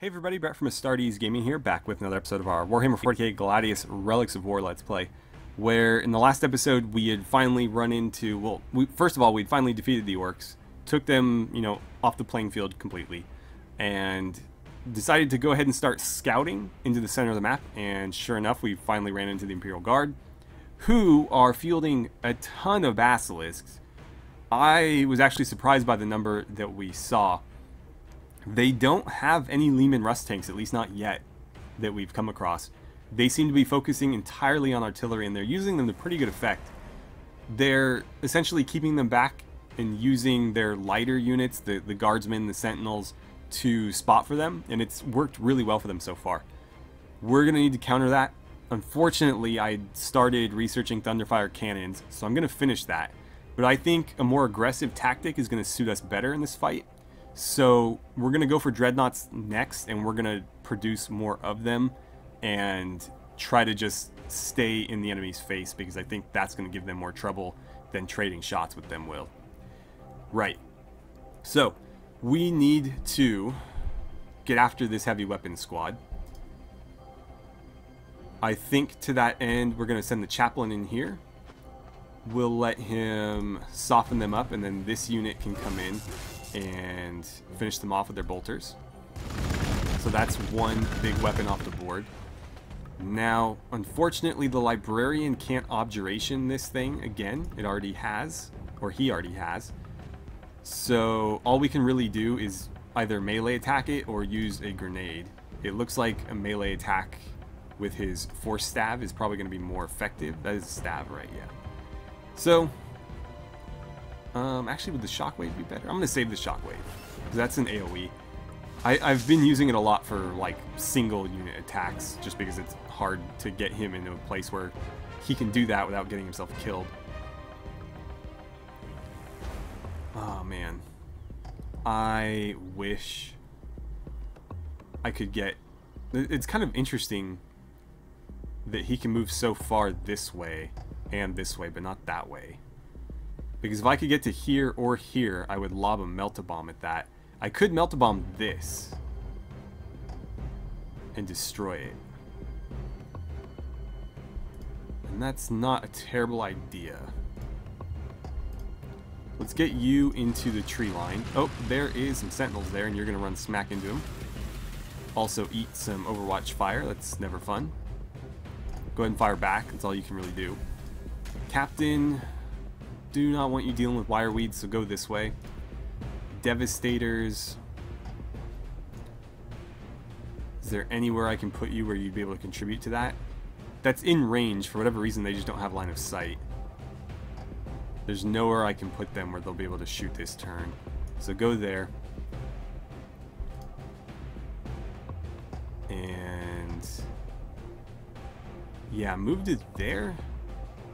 Hey everybody, Brett from AstartesGaming here, back with another episode of our Warhammer 40k Gladius Relics of War Let's Play, where in the last episode we had finally run into, well, first of all, we'd finally defeated the orcs, took them, off the playing field completely, and decided to go ahead and start scouting into the center of the map, and sure enough, we finally ran into the Imperial Guard, who are fielding a ton of basilisks. I was actually surprised by the number that we saw. They don't have any Lehman Rust tanks, at least not yet, that we've come across. They seem to be focusing entirely on artillery, and they're using them to pretty good effect. They're essentially keeping them back and using their lighter units, the Guardsmen, the Sentinels, to spot for them, and it's worked really well for them so far. We're going to need to counter that. Unfortunately, I started researching Thunderfire cannons, so I'm going to finish that. But I think a more aggressive tactic is going to suit us better in this fight. So we're going to go for dreadnoughts next, and we're going to produce more of them and try to just stay in the enemy's face, because I think that's going to give them more trouble than trading shots with them will. Right. So we need to get after this heavy weapons squad. I think to that end we're going to send the chaplain in here. We'll let him soften them up, and then this unit can come in and finish them off with their bolters. So that's one big weapon off the board. Now, unfortunately, the librarian can't objuration this thing again. It already has, or he already has. So all we can really do is either melee attack it or use a grenade. It looks like a melee attack with his force staff is probably going to be more effective. That is a staff, right? Yeah. So actually, would the shockwave be better? I'm going to save the shockwave, because that's an AoE. I've been using it a lot for, like, single unit attacks, just because it's hard to get him into a place where he can do that without getting himself killed. Oh, man. I wish I could get... It's kind of interesting that he can move so far this way and this way, but not that way. Because if I could get to here or here, I would lob a melt-a-bomb at that. I could melt-a-bomb this and destroy it. And that's not a terrible idea. Let's get you into the tree line. Oh, there is some sentinels there, and you're going to run smack into them. Also eat some Overwatch fire. That's never fun. Go ahead and fire back. That's all you can really do. Captain... do not want you dealing with wire weeds, so go this way. Devastators. Is there anywhere I can put you where you'd be able to contribute to that? That's in range. For whatever reason, they just don't have line of sight. There's nowhere I can put them where they'll be able to shoot this turn. So go there. And... yeah, move to there.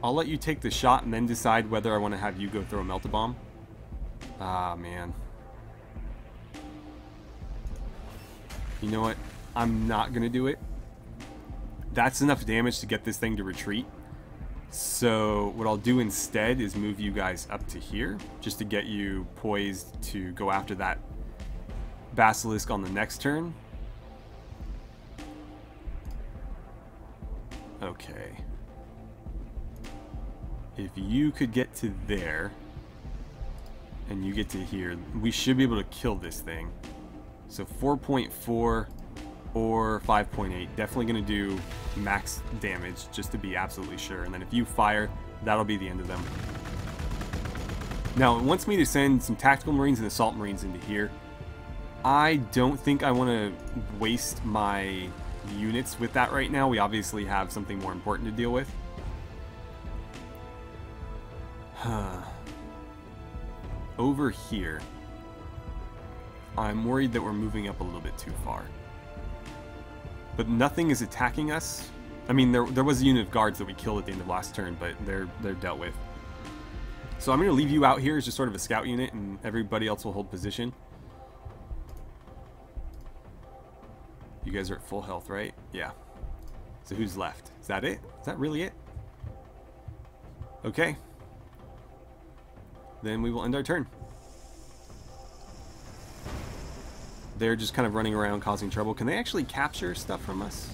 I'll let you take the shot and then decide whether I want to have you go throw a melt-a-bomb. Ah, man. You know what? I'm not going to do it. That's enough damage to get this thing to retreat. So what I'll do instead is move you guys up to here, just to get you poised to go after that basilisk on the next turn. Okay. If you could get to there, and you get to here, we should be able to kill this thing. So 4.4 or 5.8, definitely going to do max damage, just to be absolutely sure. And then if you fire, that'll be the end of them. Now, it wants me to send some tactical marines and assault marines into here. I don't think I want to waste my units with that right now. We obviously have something more important to deal with. Over here, I'm worried that we're moving up a little bit too far. But nothing is attacking us. I mean, there was a unit of guards that we killed at the end of last turn, but they're dealt with. So I'm going to leave you out here as just sort of a scout unit, and everybody else will hold position. You guys are at full health, right? Yeah. So who's left? Is that it? Is that really it? Okay. Then we will end our turn. They're just kind of running around causing trouble. Can they actually capture stuff from us?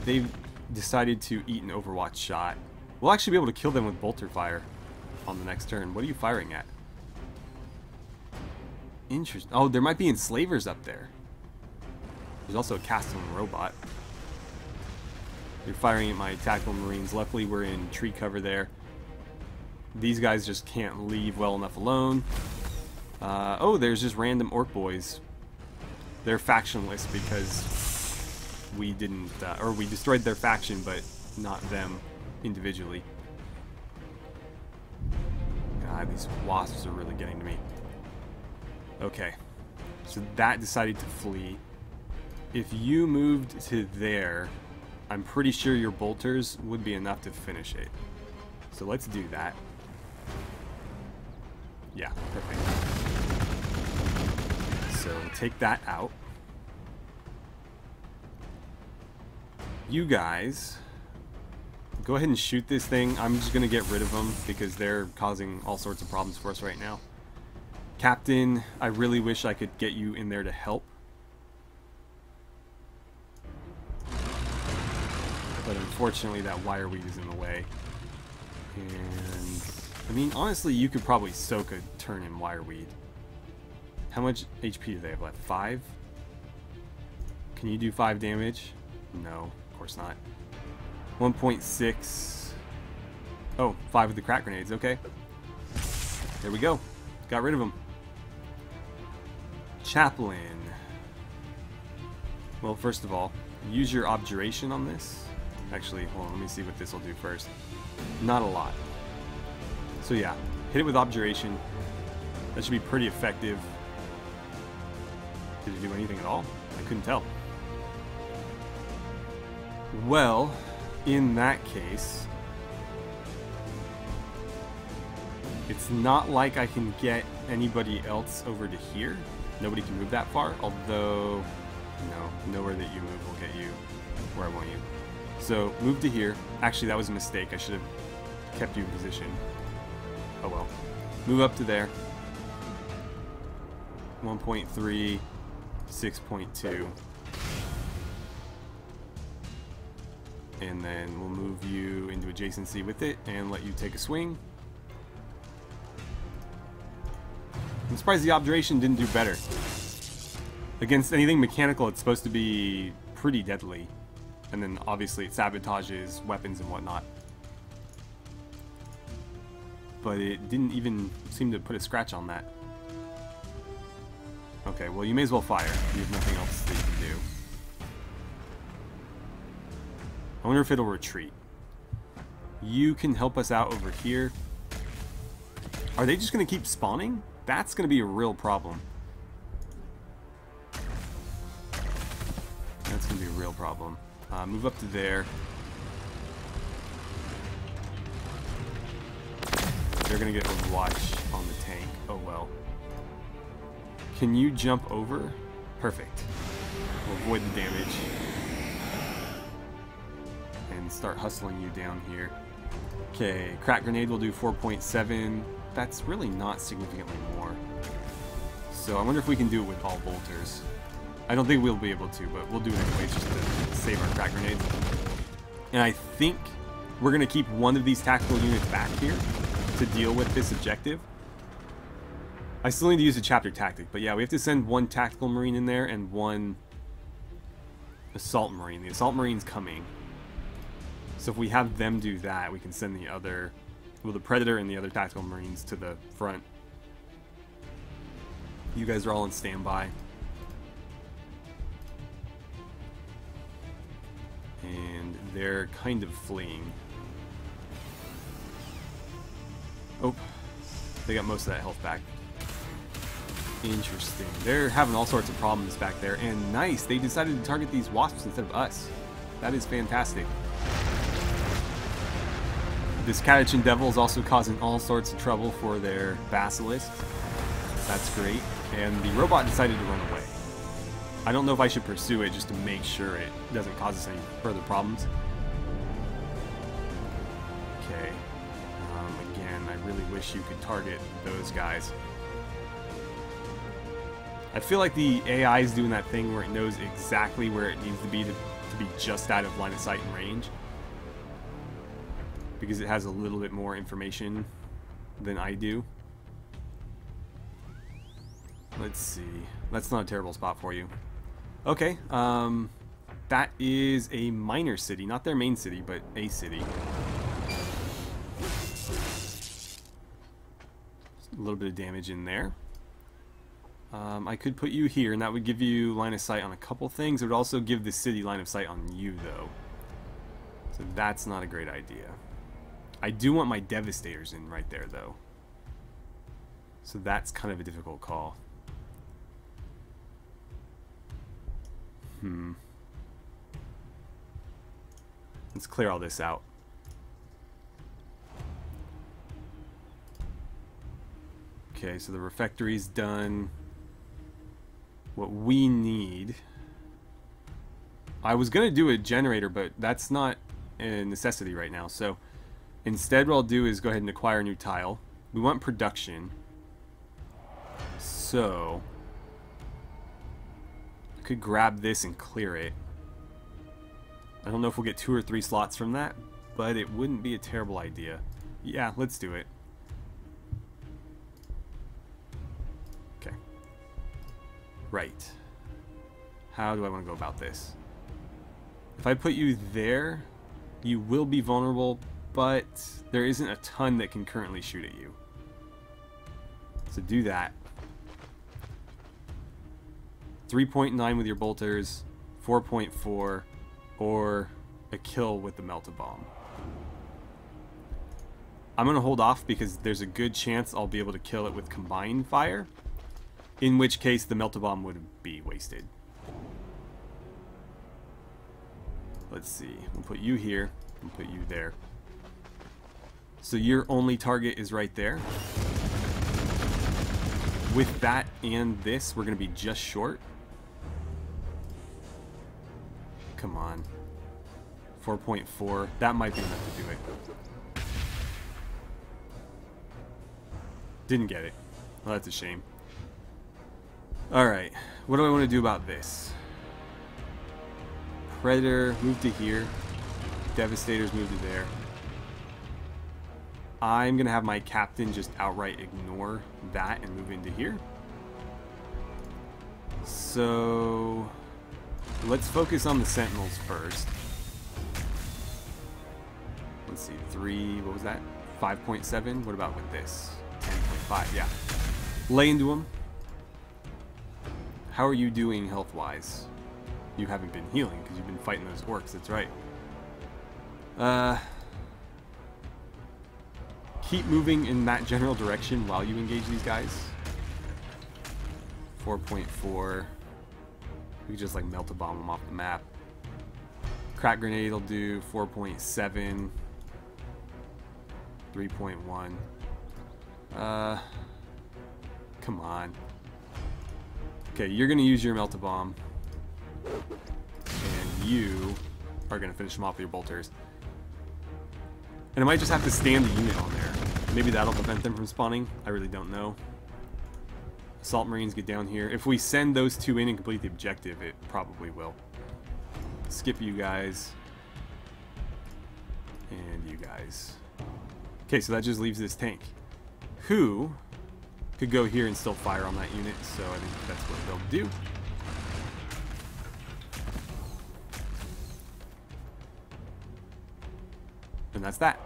They've decided to eat an Overwatch shot. We'll actually be able to kill them with bolter fire on the next turn. What are you firing at? Interesting. Oh, there might be enslavers up there. There's also a Castellan robot. You're firing at my tactical marines. Luckily, we're in tree cover there. These guys just can't leave well enough alone. Oh, there's just random orc boys. They're factionless because we didn't, or we destroyed their faction, but not them individually. God, these wasps are really getting to me. Okay, so that decided to flee. If you moved to there, I'm pretty sure your bolters would be enough to finish it. So let's do that. Yeah, perfect. So take that out. You guys, go ahead and shoot this thing. I'm just going to get rid of them because they're causing all sorts of problems for us right now. Captain, I really wish I could get you in there to help. But unfortunately that wire weed is in the way. And I mean, honestly, you could probably soak a turn in wire weed. How much HP do they have left? 5? Can you do 5 damage? No, of course not. 1.6. Oh, 5 with the crack grenades, okay. There we go. Got rid of them. Chaplain. Well, first of all, use your objuration on this. Actually, hold on, let me see what this will do first. Not a lot. So yeah, hit it with objuration. That should be pretty effective. Did it do anything at all? I couldn't tell. Well, in that case, it's not like I can get anybody else over to here. Nobody can move that far, although, no, nowhere that you move will get you where I want you. So, move to here. Actually, that was a mistake. I should have kept you in position. Oh well. Move up to there. 1.3, 6.2. And then we'll move you into adjacency with it and let you take a swing. I'm surprised the objuration didn't do better. Against anything mechanical, it's supposed to be pretty deadly. And then obviously it sabotages weapons and whatnot. But it didn't even seem to put a scratch on that. Okay, well you may as well fire. You have nothing else that you can do. I wonder if it'll retreat. You can help us out over here. Are they just going to keep spawning? That's going to be a real problem. That's going to be a real problem. Move up to there. They're going to get Overwatch on the tank. Oh well. Can you jump over? Perfect. We'll avoid the damage. And start hustling you down here. Okay, crack grenade will do 4.7. That's really not significantly more. So I wonder if we can do it with all bolters. I don't think we'll be able to, but we'll do it anyways just to save our crack grenades. And I think we're going to keep one of these tactical units back here to deal with this objective. I still need to use a chapter tactic, but yeah, we have to send one tactical marine in there and one assault marine. The assault marine's coming. So if we have them do that, we can send the other, well, the Predator and the other tactical marines to the front. You guys are all in standby. And they're kind of fleeing. Oh, they got most of that health back. Interesting. They're having all sorts of problems back there. And nice, they decided to target these wasps instead of us. That is fantastic. This Catachin Devil is also causing all sorts of trouble for their Basilisk. That's great. And the robot decided to run away. I don't know if I should pursue it just to make sure it doesn't cause us any further problems. Okay. Again, I really wish you could target those guys. I feel like the AI is doing that thing where it knows exactly where it needs to be just out of line of sight and range. Because it has a little bit more information than I do. Let's see. That's not a terrible spot for you. Okay, that is a minor city. Not their main city, but a city. A little bit of damage in there. I could put you here, and that would give you line of sight on a couple things. It would also give the city line of sight on you, though. So that's not a great idea. I do want my Devastators in right there, though. So that's kind of a difficult call. Let's clear all this out. Okay, so the refectory's done. What we need... I was going to do a generator, but that's not a necessity right now. So instead what I'll do is go ahead and acquire a new tile. We want production. So I could grab this and clear it. I don't know if we'll get 2 or 3 slots from that, but it wouldn't be a terrible idea. Yeah, let's do it. Okay. Right. How do I want to go about this? If I put you there, you will be vulnerable, but there isn't a ton that can currently shoot at you. So do that. 3.9 with your bolters, 4.4, or a kill with the melt-a-bomb. I'm going to hold off because there's a good chance I'll be able to kill it with combined fire, in which case the melt-a-bomb would be wasted. Let's see, we'll put you here, and put you there. So your only target is right there. With that and this, we're going to be just short. Come on. 4.4. That might be enough to do it. Didn't get it. Well, that's a shame. Alright. What do I want to do about this? Predator, move to here. Devastators, move to there. I'm going to have my captain just outright ignore that and move into here. So let's focus on the sentinels first. Let's see, 3, what was that? 5.7? What about with this? 10.5, yeah. Lay into them. How are you doing health-wise? You haven't been healing because you've been fighting those orcs, that's right. Keep moving in that general direction while you engage these guys. 4.4. We could just like melt a bomb them off the map. Crack grenade will do 4.7. 3.1. Come on. Okay, you're gonna use your melt a bomb. And you are gonna finish them off with your bolters. And I might just have to stand the unit on there. Maybe that'll prevent them from spawning. I really don't know. Assault Marines get down here. If we send those 2 in and complete the objective, it probably will. Skip you guys. And you guys. Okay, so that just leaves this tank. Who could go here and still fire on that unit, so I think that's what they'll do. And that's that.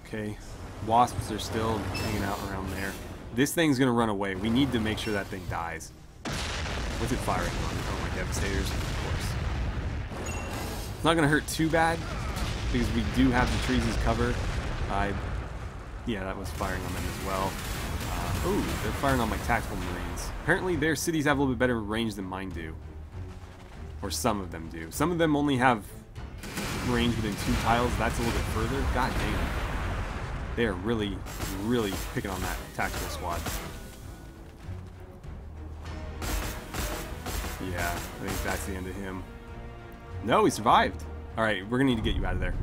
Okay, wasps are still hanging out around there. This thing's gonna run away. We need to make sure that thing dies. What's it firing on? Oh, my Devastators, of course. It's not gonna hurt too bad because we do have the trees as cover. Yeah, that was firing on them as well. Oh, they're firing on my tactical Marines. Apparently their cities have a little bit better range than mine do. Or some of them do. Some of them only have range within 2 tiles. That's a little bit further. God damn. They are really, really picking on that tactical squad. Yeah, I think that's the end of him. No, he survived. Alright, we're going to need to get you out of there.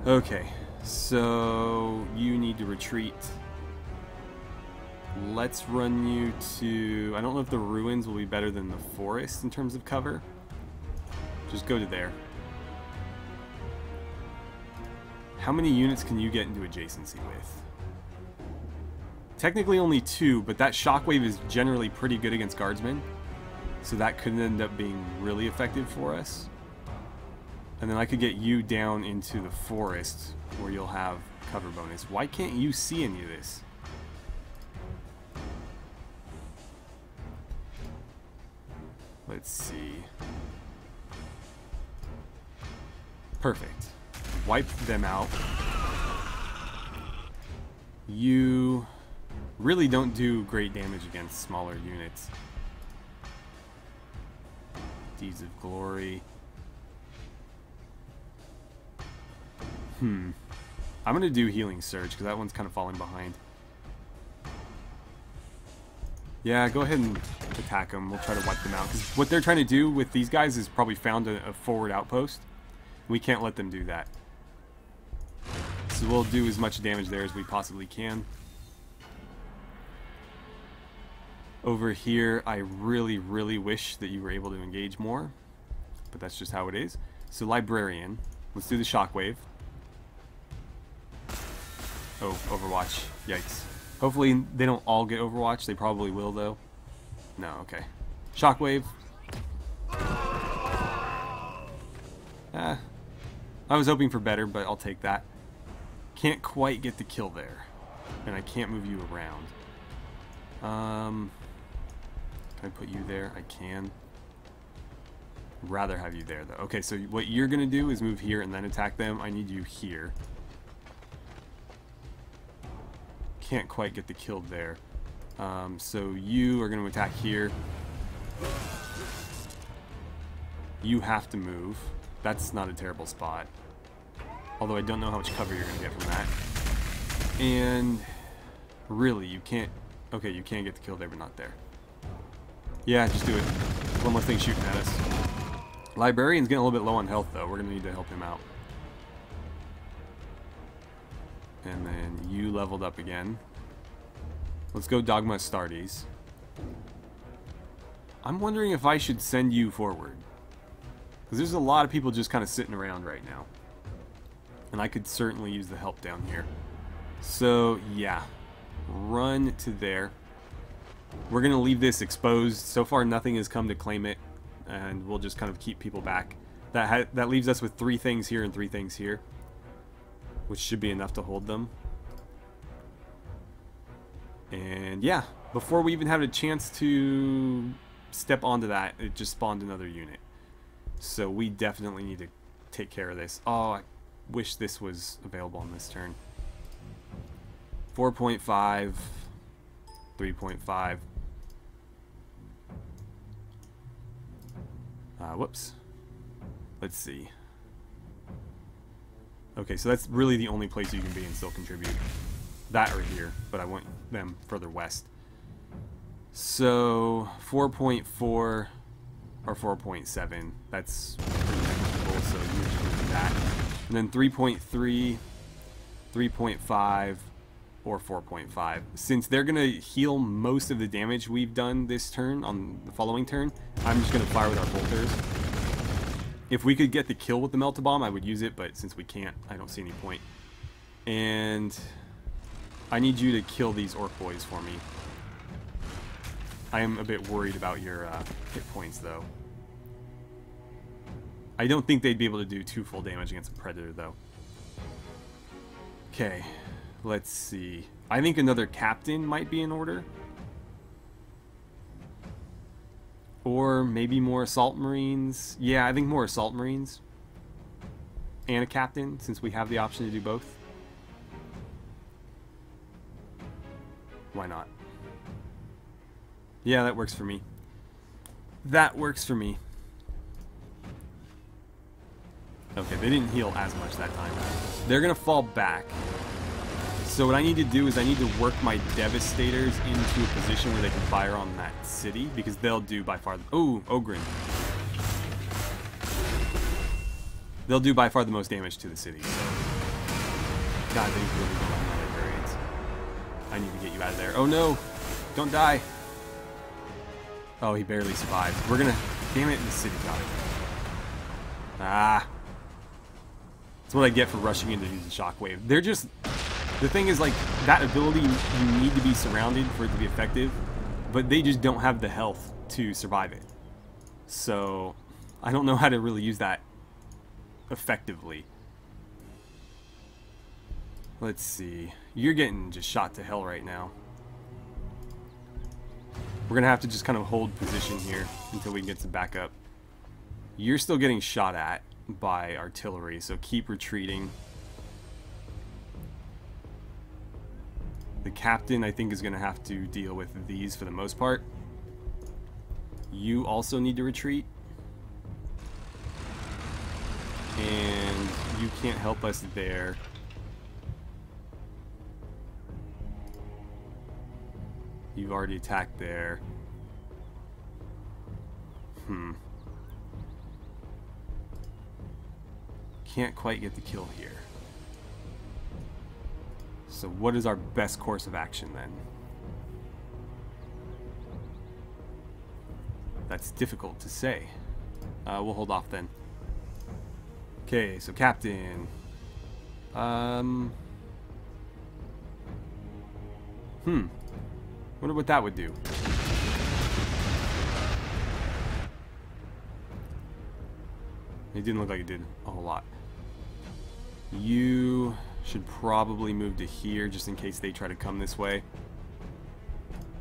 Okay, so you need to retreat. let's run you to... I don't know if the ruins will be better than the forest in terms of cover. Just go to there. How many units can you get into adjacency with? Technically only 2, but that shockwave is generally pretty good against guardsmen. So that could end up being really effective for us. And then I could get you down into the forest where you'll have cover bonus. Why can't you see any of this? Let's see. Perfect. Wipe them out. You really don't do great damage against smaller units. Deeds of Glory. I'm going to do Healing Surge because that one's kind of falling behind. Yeah, go ahead and attack them. We'll try to wipe them out. Because what they're trying to do with these guys is probably found a forward outpost. We can't let them do that. So we'll do as much damage there as we possibly can. Over here, I really, really wish that you were able to engage more. But that's just how it is. So Librarian. Let's do the Shockwave. Oh, Overwatch. Yikes. Hopefully they don't all get Overwatch. They probably will, though. No, okay. Shockwave. I was hoping for better, but I'll take that. Can't quite get the kill there. And I can't move you around. Can I put you there? I can. Rather have you there, though. Okay, so what you're going to do is move here and then attack them. I need you here. Can't quite get the kill there. So you are going to attack here. You have to move. That's not a terrible spot. Although I don't know how much cover you're going to get from that. And really, you can't... Okay, you can get the kill there, but not there. Yeah, just do it. One more thing shooting at us. Librarian's getting a little bit low on health, though. We're going to need to help him out. And then you leveled up again. Let's go Dogma Astartes. I'm wondering if I should send you forward. Because there's a lot of people just kind of sitting around right now. And I could certainly use the help down here. So, yeah. Run to there. We're going to leave this exposed. So far, nothing has come to claim it. And we'll just kind of keep people back. That leaves us with 3 things here and 3 things here. Which should be enough to hold them. And yeah, before we even had a chance to step onto that, it just spawned another unit. So we definitely need to take care of this. Oh, I wish this was available on this turn. 4.5, 3.5. Whoops. Let's see. Okay, so that's really the only place you can be and still contribute. That or here, but I want them further west. So, 4.4 or 4.7. That's pretty negligible, so you just do that. And then 3.3, 3.5, or 4.5. Since they're going to heal most of the damage we've done this turn on the following turn, I'm just going to fire with our bolters. If we could get the kill with the Melt-A-Bomb, I would use it, but since we can't, I don't see any point. And I need you to kill these Orc boys for me. I am a bit worried about your hit points, though. I don't think they'd be able to do 2 full damage against a Predator, though. Okay, let's see. I think another Captain might be in order. Or maybe more Assault Marines. Yeah, I think more Assault Marines. And a Captain, since we have the option to do both. Why not? Yeah, that works for me. That works for me. Okay, they didn't heal as much that time. They're going to fall back. So what I need to do is I need to work my Devastators into a position where they can fire on that city, because they'll do by far the... Ooh, Ogren. They'll do by far the most damage to the city. So. God, they really don't like my librarians. I need to get you out of there. Oh no! Don't die. Oh, he barely survived. We're gonna... Damn it, the city got it. Ah. That's what I get for rushing in to use the shockwave. They're just... The thing is, like, that ability, you need to be surrounded for it to be effective, but they just don't have the health to survive it. So, I don't know how to really use that effectively. Let's see. You're getting just shot to hell right now. We're going to have to just kind of hold position here until we get some backup. You're still getting shot at by artillery, so keep retreating. The captain, I think, is going to have to deal with these for the most part. You also need to retreat. And you can't help us there. You've already attacked there. Can't quite get the kill here. So what is our best course of action then? That's difficult to say. We'll hold off then. Okay, so captain. Wonder what that would do. It didn't look like it did a whole lot. You should probably move to here just in case they try to come this way.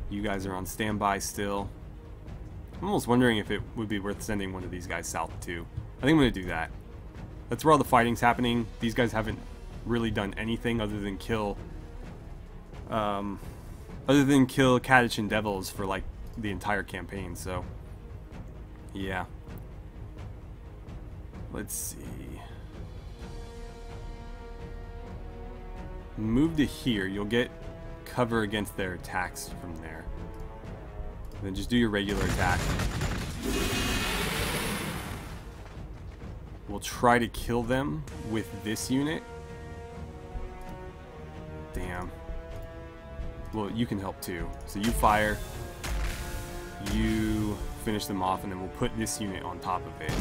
You guys are on standby still. I'm almost wondering if it would be worth sending one of these guys south too. I think I'm going to do that. That's where all the fighting's happening. These guys haven't really done anything other than kill Kadich and Devils for like the entire campaign, so yeah. Let's see. Move to here. You'll get cover against their attacks from there. And then just do your regular attack. We'll try to kill them with this unit. Damn. Well, you can help too. So you fire. You finish them off, and then we'll put this unit on top of it.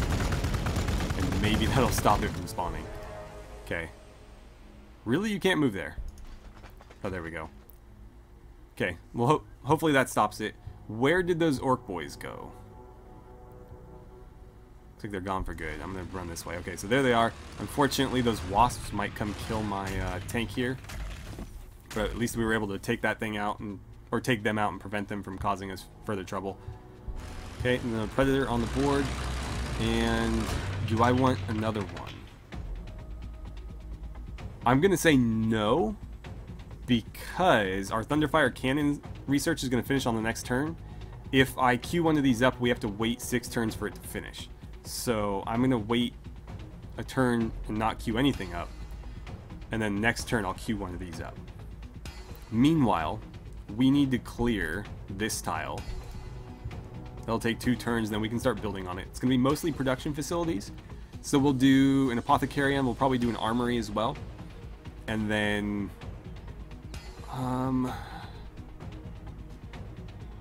And maybe that'll stop it from spawning. Okay. Really? You can't move there. Oh, there we go. Okay. Well, hopefully that stops it. Where did those orc boys go? Looks like they're gone for good. I'm going to run this way. Okay, so there they are. Unfortunately, those wasps might come kill my tank here. But at least we were able to take that thing out, or take them out and prevent them from causing us further trouble. Okay, and then a predator on the board. And do I want another one? I'm going to say no, because our Thunderfire Cannon research is going to finish on the next turn. If I queue one of these up, we have to wait 6 turns for it to finish. So I'm going to wait a turn and not queue anything up. And then next turn I'll queue one of these up. Meanwhile, we need to clear this tile. That'll take 2 turns, then we can start building on it. It's going to be mostly production facilities. So we'll do an apothecarium, we'll probably do an armory as well. And then...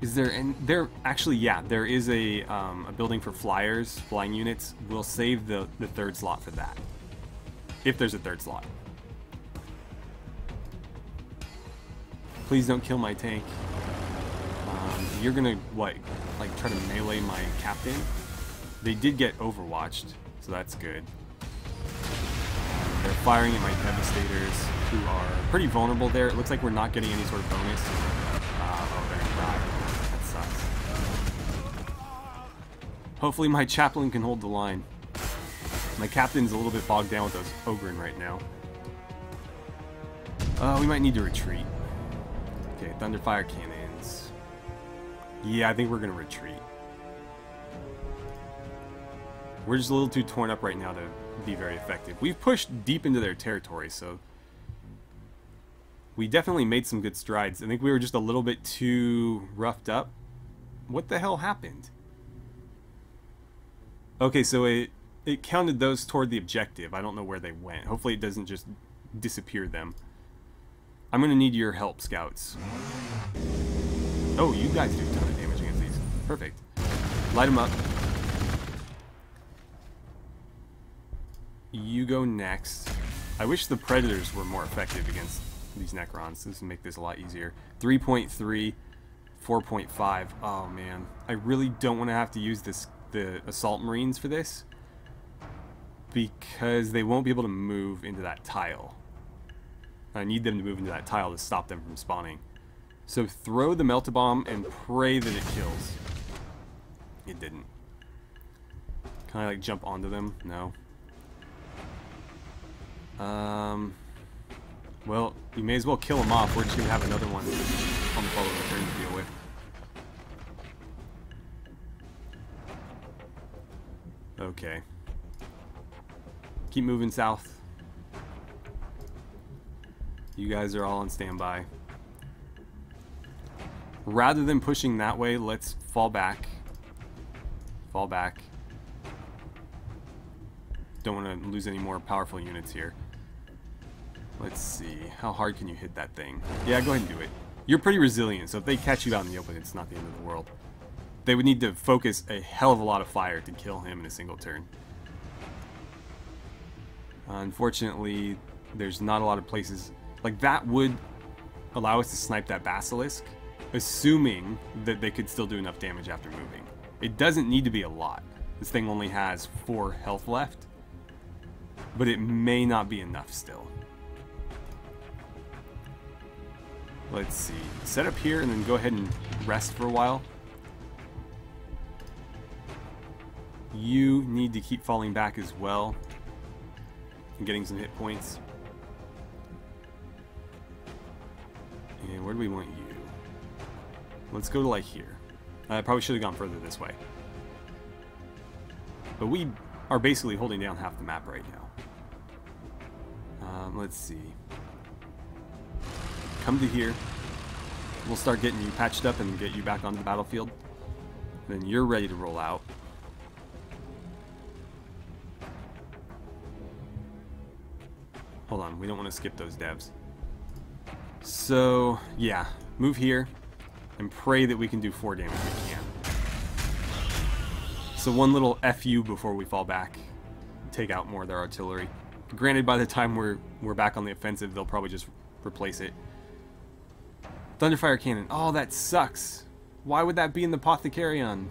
is there... And there... Actually, yeah, there is a building for flyers, flying units. We'll save the 3rd slot for that. If there's a 3rd slot. Please don't kill my tank. You're gonna, what, like try to melee my captain? They did get overwatched, so that's good. They're firing at my devastators, who are pretty vulnerable there. It looks like we're not getting any sort of bonus. Oh, they're gonna die. That sucks. Hopefully my chaplain can hold the line. My captain's a little bit bogged down with those Ogren right now. We might need to retreat. Okay, Thunderfire Cannons. Yeah, I think we're going to retreat. We're just a little too torn up right now to be very effective. We've pushed deep into their territory, so we definitely made some good strides. I think we were just a little bit too roughed up. What the hell happened? Okay, so it counted those toward the objective. I don't know where they went. Hopefully it doesn't just disappear them. I'm going to need your help, scouts. Oh, you guys do a ton of damage against these. Perfect. Light them up. You go next. I wish the Predators were more effective against these Necrons. This would make this a lot easier. 3.3, 4.5. Oh man, I really don't want to have to use the Assault Marines for this, because they won't be able to move into that tile. I need them to move into that tile to stop them from spawning. So throw the Melt-A-Bomb and pray that it kills. It didn't. Can I like jump onto them? No. Well, you may as well kill them off. We're just gonna have another one on the following turn to deal with. Okay. Keep moving south. You guys are all on standby. Rather than pushing that way, let's fall back. Fall back. Don't want to lose any more powerful units here. Let's see. How hard can you hit that thing? Yeah, go ahead and do it. You're pretty resilient, so if they catch you out in the open, it's not the end of the world. They would need to focus a hell of a lot of fire to kill him in a single turn. Unfortunately, there's not a lot of places. Like, that would allow us to snipe that Basilisk, assuming that they could still do enough damage after moving. It doesn't need to be a lot. This thing only has 4 health left, but it may not be enough still. Let's see. Set up here and then go ahead and rest for a while. You need to keep falling back as well and getting some hit points. And where do we want you? Let's go to like here. I probably should have gone further this way. But we are basically holding down half the map right now. Let's see. Come to here. We'll start getting you patched up and get you back onto the battlefield. Then you're ready to roll out. Hold on, we don't want to skip those devs. So, yeah, move here and pray that we can do 4 damage if we can. So one little FU before we fall back. Take out more of their artillery. Granted, by the time we're back on the offensive, they'll probably just replace it. Thunderfire Cannon. Oh, that sucks. Why would that be in the Apothecarion?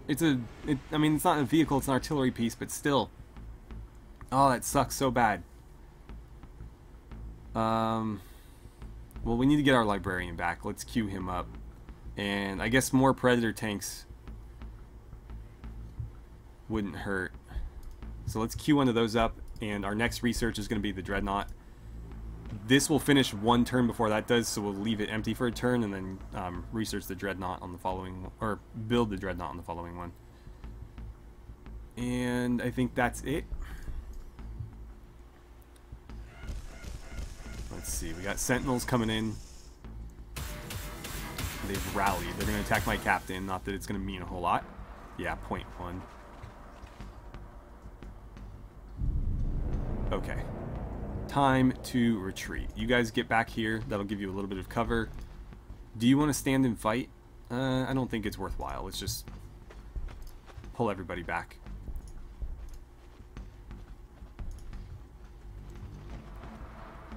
I mean, it's not a vehicle, it's an artillery piece, but still. Oh, that sucks so bad. Well, we need to get our Librarian back. Let's queue him up. And I guess more Predator tanks wouldn't hurt. So let's queue one of those up, and our next research is going to be the Dreadnought. This will finish 1 turn before that does, so we'll leave it empty for a turn, and then research the Dreadnought on the following, or build the Dreadnought on the following one. And I think that's it. Let's see, we got Sentinels coming in. They've rallied. They're going to attack my captain, not that it's going to mean a whole lot. Yeah, 0.1. Okay. Time to retreat. You guys get back here. That'll give you a little bit of cover. Do you want to stand and fight? I don't think it's worthwhile. Let's just pull everybody back.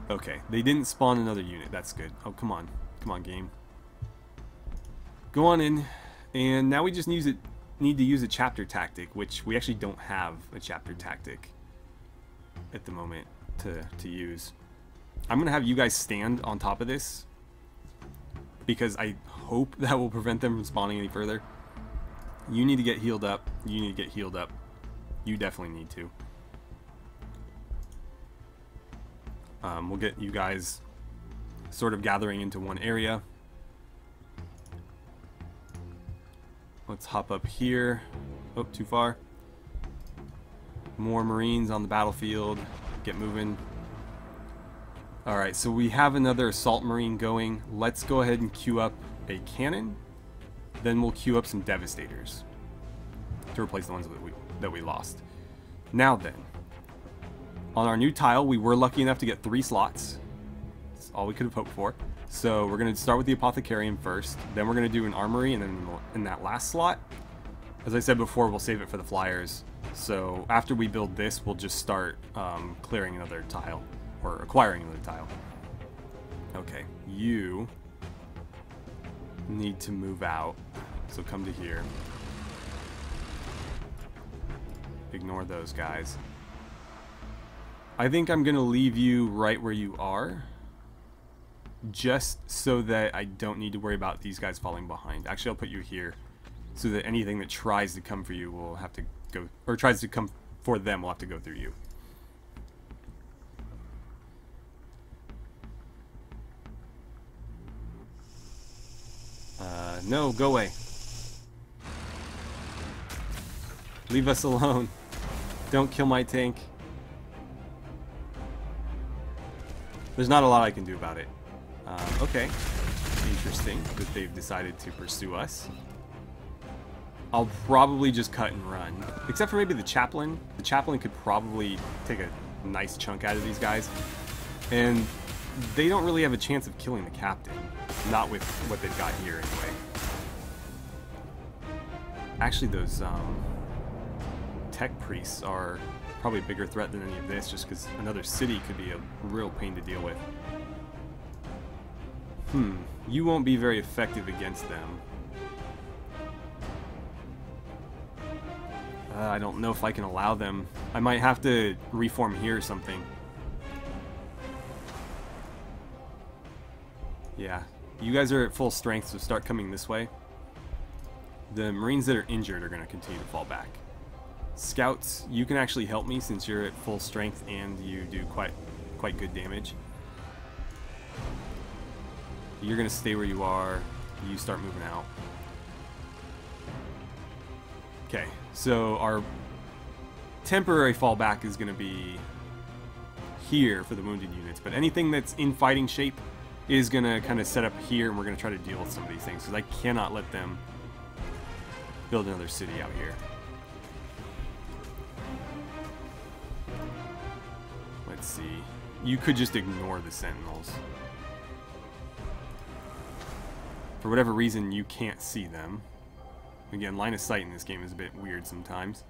Okay, they didn't spawn another unit. That's good. Oh, come on. Come on, game. Go on in. And now we just need to use a chapter tactic, which we actually don't have a chapter tactic at the moment to use. I'm going to have you guys stand on top of this, because I hope that will prevent them from spawning any further. You need to get healed up. You need to get healed up. You definitely need to. We'll get you guys sort of gathering into one area. Let's hop up here. Oh, too far. More Marines on the battlefield. Get moving. Alright, so we have another Assault Marine going. Let's go ahead and queue up a cannon. Then we'll queue up some Devastators to replace the ones that we lost. Now then, on our new tile, we were lucky enough to get 3 slots. That's all we could have hoped for. So we're going to start with the Apothecarium first, then we're going to do an Armory, and then in that last slot, as I said before, we'll save it for the Flyers. So after we build this, we'll just start clearing another tile, or acquiring another tile. Okay, you need to move out, so come to here. Ignore those guys. I think I'm going to leave you right where you are, just so that I don't need to worry about these guys falling behind. Actually, I'll put you here, so that anything that tries to come for you will have to go, or tries to come for them will have to go through you. No, go away. Leave us alone. Don't kill my tank. There's not a lot I can do about it. Okay. Interesting that they've decided to pursue us. I'll probably just cut and run. Except for maybe the Chaplain. The Chaplain could probably take a nice chunk out of these guys. And they don't really have a chance of killing the Captain. Not with what they've got here, anyway. Actually, those Tech Priests are probably a bigger threat than any of this, just because another city could be a real pain to deal with. You won't be very effective against them. I don't know if I can allow them. I might have to reform here or something. Yeah, you guys are at full strength, so start coming this way. The Marines that are injured are going to continue to fall back. Scouts, you can actually help me since you're at full strength and you do quite good damage. You're going to stay where you are. You start moving out. Okay, so our temporary fallback is going to be here for the wounded units, but anything that's in fighting shape is going to kind of set up here, and we're going to try to deal with some of these things, because I cannot let them build another city out here. Let's see. You could just ignore the Sentinels. For whatever reason, you can't see them. Again, line of sight in this game is a bit weird sometimes.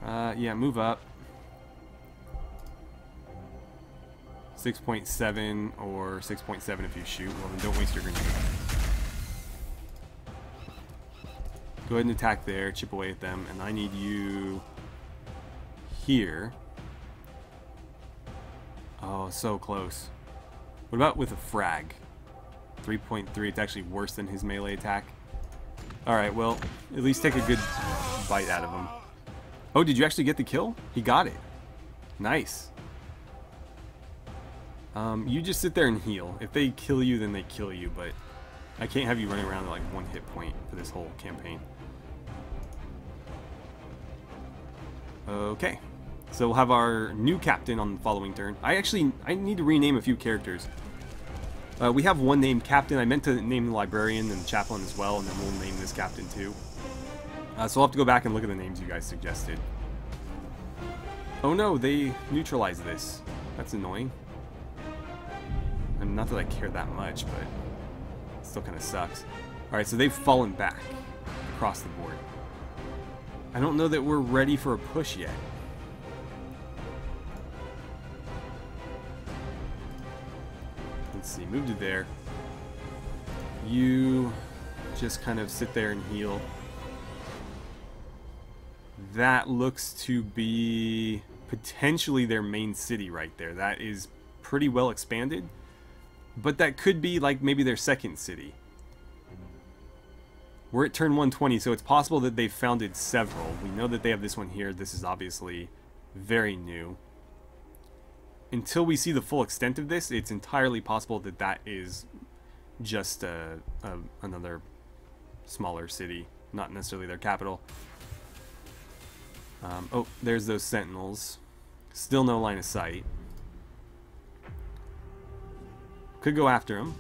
Yeah, move up. 6.7 or 6.7 if you shoot. Well, then don't waste your grenade. Go ahead and attack there, chip away at them, and I need you here. Oh, so close. What about with a frag? 3.3, it's actually worse than his melee attack. Alright, well, at least take a good bite out of him. Oh, did you actually get the kill? He got it. Nice. You just sit there and heal. If they kill you, then they kill you, but I can't have you running around at like 1 hit point for this whole campaign. Okay. So we'll have our new captain on the following turn. I need to rename a few characters. We have one named Captain. I meant to name the Librarian and the Chaplain as well, and then we'll name this Captain too. So we'll have to go back and look at the names you guys suggested. Oh no, they neutralized this. That's annoying. And not that I care that much, but it still kind of sucks. Alright, so they've fallen back across the board. I don't know that we're ready for a push yet. Let's see, move to there. You just kind of sit there and heal. That looks to be potentially their main city right there. That is pretty well expanded. But that could be like maybe their second city. We're at turn 120, so it's possible that they've founded several. We know that they have this one here. This is obviously very new. Until we see the full extent of this, it's entirely possible that that is just another smaller city, not necessarily their capital. Oh, there's those sentinels. Still no line of sight. Could go after him.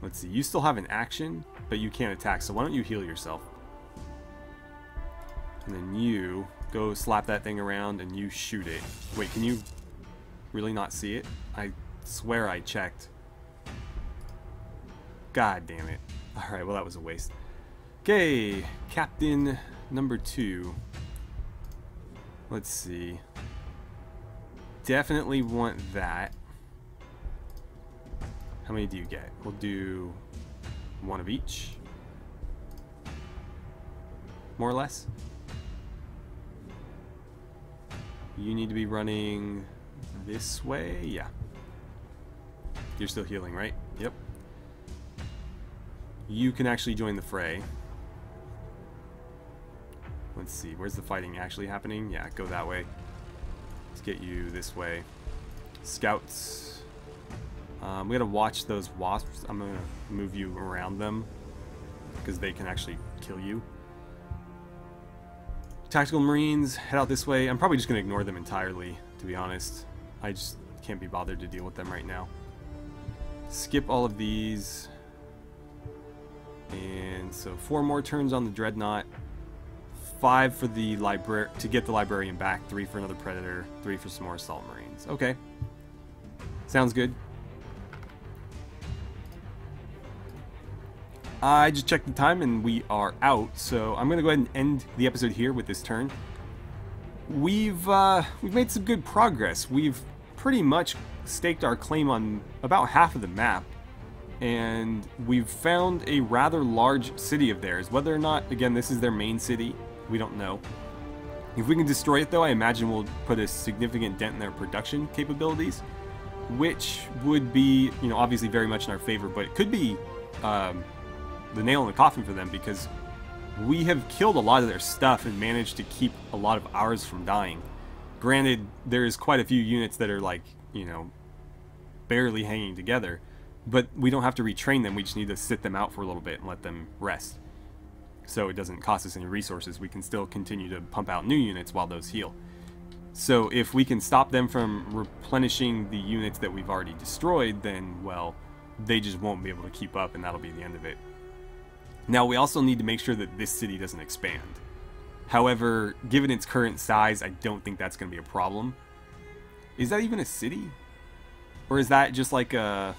Let's see, you still have an action, but you can't attack, so why don't you heal yourself? And then you Go slap that thing around and you shoot it. Wait, can you really not see it? I swear I checked. God damn it. Alright, well that was a waste. Okay, Captain number 2. Let's see. Definitely want that. How many do you get? We'll do 1 of each. More or less. You need to be running this way. Yeah. You're still healing, right? Yep. You can actually join the fray. Let's see. Where's the fighting actually happening? Yeah, go that way. Let's get you this way. Scouts. We gotta watch those wasps. I'm gonna move you around them because they can actually kill you. Tactical Marines, head out this way. I'm probably just going to ignore them entirely, to be honest. I just can't be bothered to deal with them right now. Skip all of these. And so 4 more turns on the Dreadnought. 5 for the to get the Librarian back. 3 for another Predator. 3 for some more Assault Marines. Okay. Sounds good. I just checked the time and we are out, so I'm going to go ahead and end the episode here with this turn. We've made some good progress. We've pretty much staked our claim on about half of the map, and we've found a rather large city of theirs. Whether or not, again, this is their main city, we don't know. If we can destroy it, though, I imagine we'll put a significant dent in their production capabilities, which would be, you know, obviously very much in our favor, but it could be the nail in the coffin for them, because we have killed a lot of their stuff and managed to keep a lot of ours from dying. Granted, there's quite a few units that are like, you know, barely hanging together, but we don't have to retrain them. We just need to sit them out for a little bit and let them rest, so it doesn't cost us any resources. We can still continue to pump out new units while those heal. So if we can stop them from replenishing the units that we've already destroyed, then, well, they just won't be able to keep up, and that'll be the end of it. Now, we also need to make sure that this city doesn't expand. However, given its current size, I don't think that's going to be a problem. Is that even a city? Or is that just like their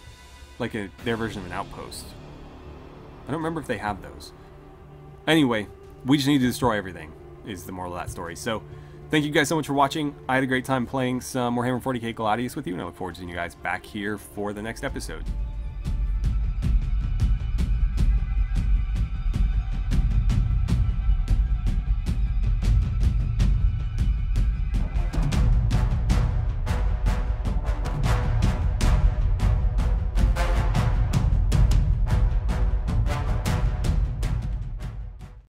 version of an outpost? I don't remember if they have those. Anyway, we just need to destroy everything, is the moral of that story. So, thank you guys so much for watching. I had a great time playing some Warhammer 40k Gladius with you, and I look forward to seeing you guys back here for the next episode.